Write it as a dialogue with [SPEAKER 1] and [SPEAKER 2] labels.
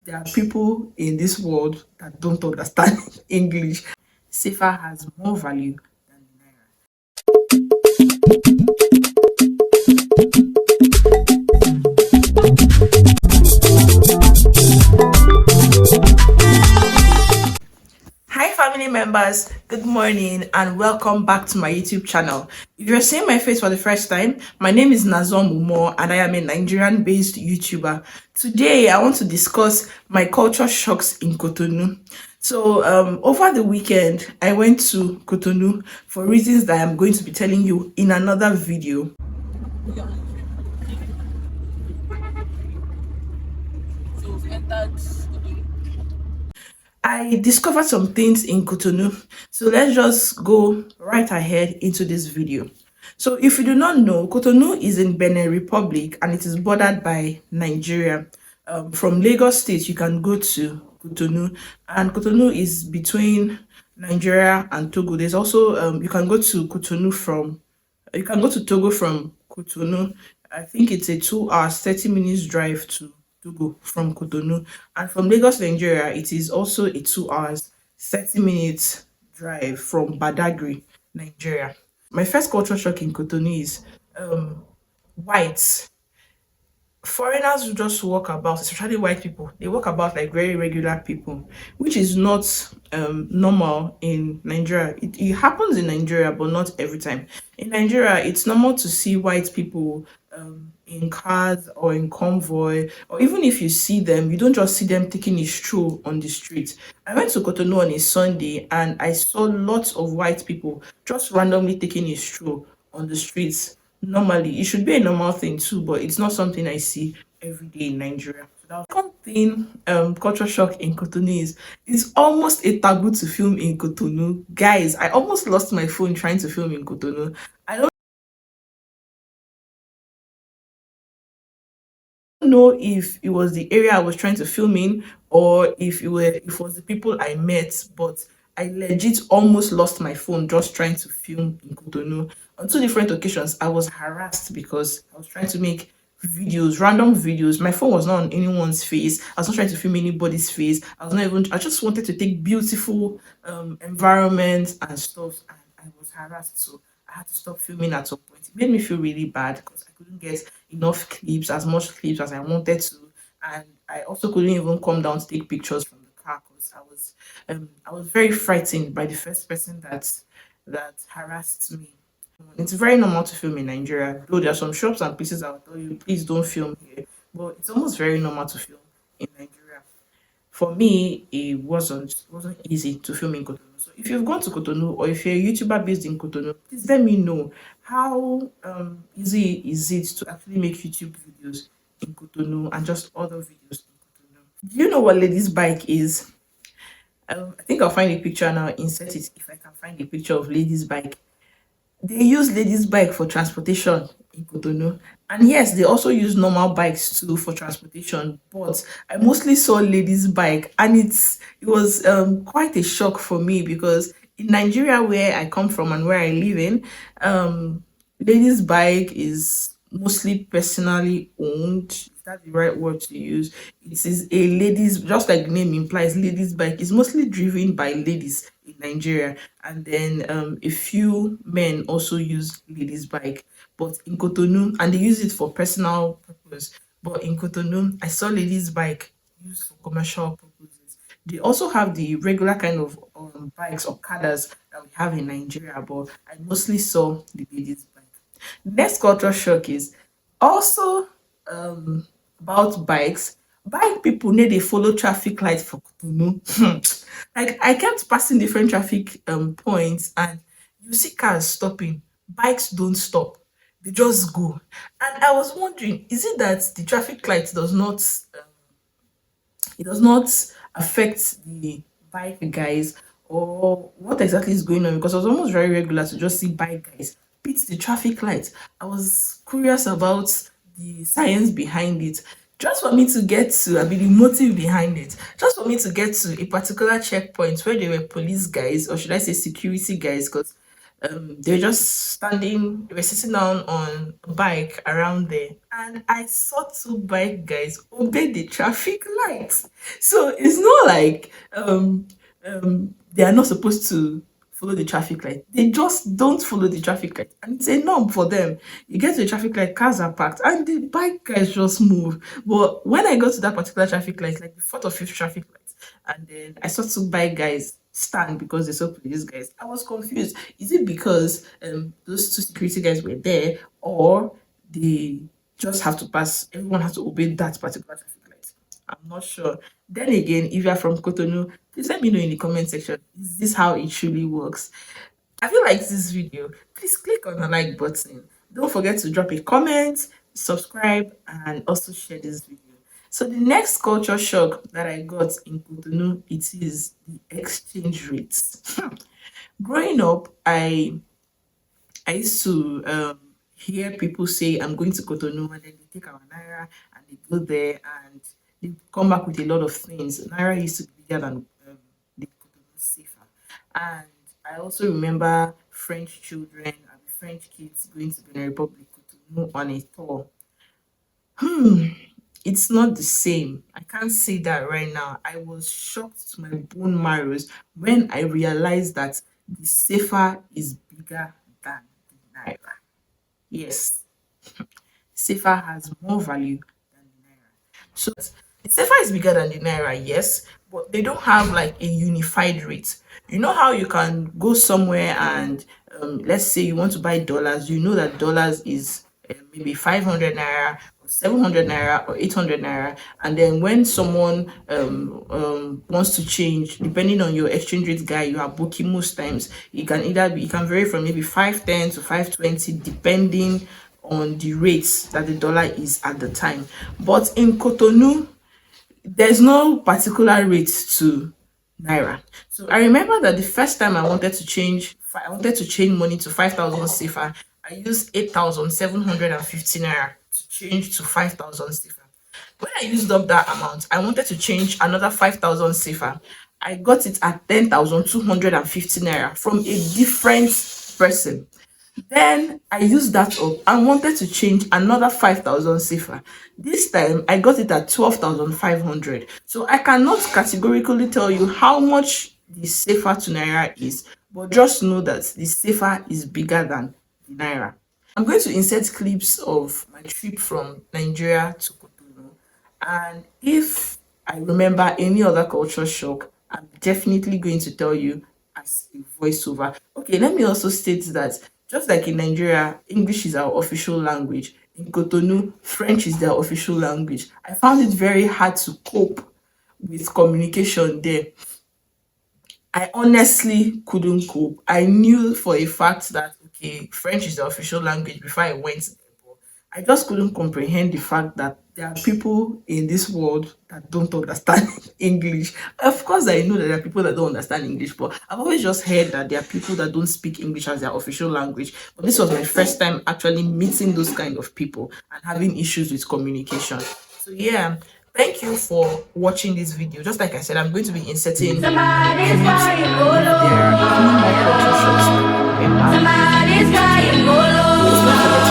[SPEAKER 1] There are people in this world that don't understand English. Safer has more value than the naira. Hi, family members. Good morning and welcome back to my YouTube channel. If you're seeing my face for the first time, my name is Nazom Umo and I am a Nigerian based YouTuber. Today, I want to discuss my culture shocks in Cotonou. So, over the weekend, I went to Cotonou for reasons that I'm going to be telling you in another video. So, we've entered Cotonou. I discovered some things in Cotonou. So let's just go right ahead into this video. So if you do not know, Cotonou is in Benin Republic and it is bordered by Nigeria. From Lagos State, you can go to Cotonou, and Cotonou is between Nigeria and Togo. There's also you can go to Cotonou from you can go to Togo from Cotonou. I think it's a 2 hours, 30 minutes drive to Togo from Cotonou. And from Lagos, Nigeria, it is also a 2 hours, 30 minutes drive from Badagry, Nigeria. My first culture shock in Cotonou is whites. Foreigners who just walk about, especially white people, they walk about like very regular people, which is not normal in Nigeria. It happens in Nigeria, but not every time. In Nigeria, it's normal to see white people in cars or in convoy, or even if you see them, you don't just see them taking a stroll on the street. I went to Cotonou on a Sunday and I saw lots of white people just randomly taking a stroll on the streets. Normally, it should be a normal thing too, but it's not something I see every day in Nigeria. So that was one thing. Culture shock in Cotonou is it's almost a taboo to film in Cotonou. Guys, I almost lost my phone trying to film in Cotonou. I don't know if it was the area I was trying to film in or if it was the people I met, but I legit almost lost my phone just trying to film in Cotonou. On two different occasions, I was harassed because I was trying to make videos, random videos. My phone was not on anyone's face. I was not trying to film anybody's face. I just wanted to take beautiful environments and stuff, and I was harassed. So I had to stop filming at some point. It made me feel really bad because I couldn't get enough clips, as much clips as I wanted to, and I also couldn't even come down to take pictures from the car because I was very frightened by the first person that harassed me. It's very normal to film in Nigeria, though there are some shops and places I'll tell you, please don't film here. But it's almost very normal to film in Nigeria. For me, it wasn't easy to film in Cotonou. So if you've gone to Cotonou or if you're a YouTuber based in Cotonou, please let me know how easy is it to actually make YouTube videos in Cotonou and just other videos in Cotonou. Do you know what ladies bike is? I think I'll find a picture now, insert it if I can find a picture of ladies bike. They use ladies bike for transportation in Cotonou, and yes, they also use normal bikes too for transportation, but I mostly saw ladies bike, and it was quite a shock for me because in Nigeria, where I come from and where I live in, ladies bike is mostly personally owned. Is that the right word to use? It is a ladies, just like the name implies, ladies bike is mostly driven by ladies in Nigeria, and then a few men also use ladies bike. But in Cotonou, and they use it for personal purpose. But in Cotonou, I saw ladies bike used for commercial purposes. They also have the regular kind of bikes or cadres that we have in Nigeria, but I mostly saw the ladies bike. Next culture shock is also about bikes. Bike people need a follow traffic light for Cotonou. Like I kept passing different traffic points and you see cars stopping. Bikes don't stop. They just go. And I was wondering, is it that the traffic light does not affect the bike guys, or what exactly is going on? Because it was almost very regular to just see bike guys beat the traffic lights. I was curious about the science behind it. Just for me to get to, I mean, the motive behind it, just for me to get to a particular checkpoint where there were police guys, or should I say security guys, because They're just standing, they were sitting down on a bike around there, and I saw two bike guys obey the traffic lights. So it's not like they are not supposed to follow the traffic light. They just don't follow the traffic light, and it's a norm for them. You get to the traffic light, cars are parked, and the bike guys just move. But when I got to that particular traffic light, like the fourth or fifth traffic light, and then I saw two bike guys stand because they saw police guys. I was confused. Is it because those two security guys were there, or they just have to pass? Everyone has to obey that particular traffic light. I'm not sure. Then again, if you're from Cotonou, please let me know in the comment section. Is this how it truly works? Have you liked this video? Please click on the like button. Don't forget to drop a comment, subscribe, and also share this video. So the next culture shock that I got in Cotonou, it is the exchange rates. Growing up, I used to hear people say, I'm going to Cotonou, and then they take our Naira and they go there and they come back with a lot of things. Naira used to be bigger than the Cotonou safer. And I also remember French children and French kids going to Benin Republic, Cotonou on a tour. It's not the same. I can't say that right now. I was shocked to my bone marrows when I realized that the safer is bigger than the Naira. Yes, safer has more value than the naira. So the safer is bigger than the naira, yes, but they don't have like a unified rate. You know how you can go somewhere and let's say you want to buy dollars, you know that dollars is maybe 500 naira, 700 naira, or 800 naira, and then when someone wants to change, depending on your exchange rate guy you are booking, most times it can either be, it can vary from maybe 510 to 520 depending on the rates that the dollar is at the time. But in Cotonou, there's no particular rate to naira. So I remember that the first time I wanted to change money to 5,000 CFA. I used 8,750 naira to change to 5,000 CFA. When I used up that amount, I wanted to change another 5,000 CFA. I got it at 10,250 naira from a different person. Then I used that up and wanted to change another 5,000 CFA. This time I got it at 12,500. So I cannot categorically tell you how much the CFA to Naira is, but just know that the CFA is bigger than the Naira. I'm going to insert clips of my trip from Nigeria to Cotonou, and if I remember any other culture shock, I'm definitely going to tell you as a voiceover. Okay, let me also state that just like in Nigeria, English is our official language. In Cotonou, French is their official language. I found it very hard to cope with communication there. I honestly couldn't cope. I knew for a fact that okay, French is the official language before I went there, but I just couldn't comprehend the fact that there are people in this world that don't understand English. Of course, I know that there are people that don't understand English, but I've always just heard that there are people that don't speak English as their official language. But this was my first time actually meeting those kind of people and having issues with communication. So yeah, thank you for watching this video. Just like I said, I'm going to be inserting clips and if there are any more culture shocks that you remember, please don't forget to